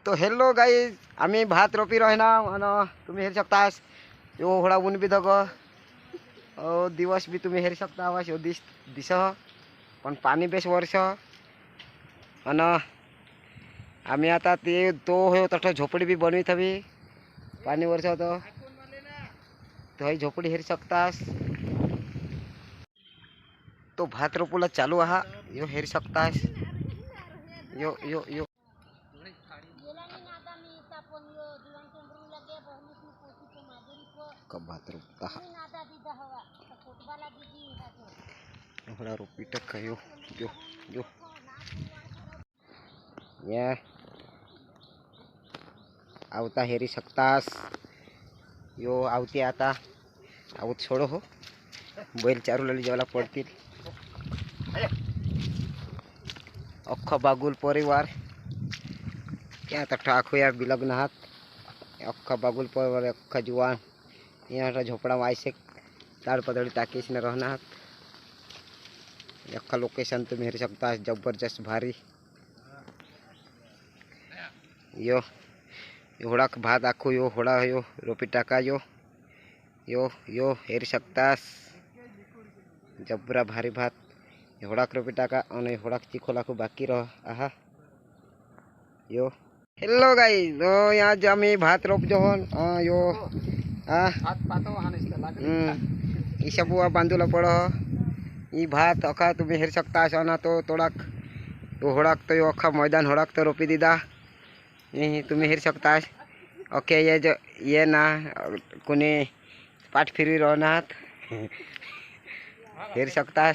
तो hello guys आम्ही भात रोपी राहना आणि तुम्ही हेरू शकतास यो होळा ऊन बी दग दिवस बी तुम्ही हेरू शकता आवाज यो दिस पण पाणी बेस वर्ष आणि आम्ही आता ते तो हो तठ झोपडी बी बनवीत हवी पाणी वर्ष होतं तो ही झोपडी हेरू शकतास तो भात रोपूला चालू आहा यो हेरू शकतास यो यो यो भात रोपता एवढा रोपी टक्का यो यो यो या आवता हेरी शकतास यो आवती आता आवत छोडो हो बैल चारूला जेवायला पडतील अख्खा बागुल परिवार क्या आता ठाकूया बिलग्न आहात अख्खा बागुल परिवार अख्खा जुवान यहाँ झोपड़ा वायसे ताड़पतड़ी ताकीस ने रहना अख्खा लोकेशन तुम हेर सकता है जबरदस्त भारी यो होड़ा भात आखो यो होड़ा यो रोपी टाका यो यो यो हेर सकतास जबरा भारी भात होड़ा रोपी टाका और होड़ा चिखोला को बाकी रह आहा यो हेलो गाई तो यहाँ जमी भात रोप जो यो ईशबुआ बांधूला पड़ ई भात अखा तुम्हें हेर सकता ना तो तोड़ाक तो होड़ाक तो यो अखा मैदान होड़ाक तो रोपी दीदा यही तुम्हें हेर सकता ओके ये जो ये ना कुनी पाठ फिरी रहना हेर सकता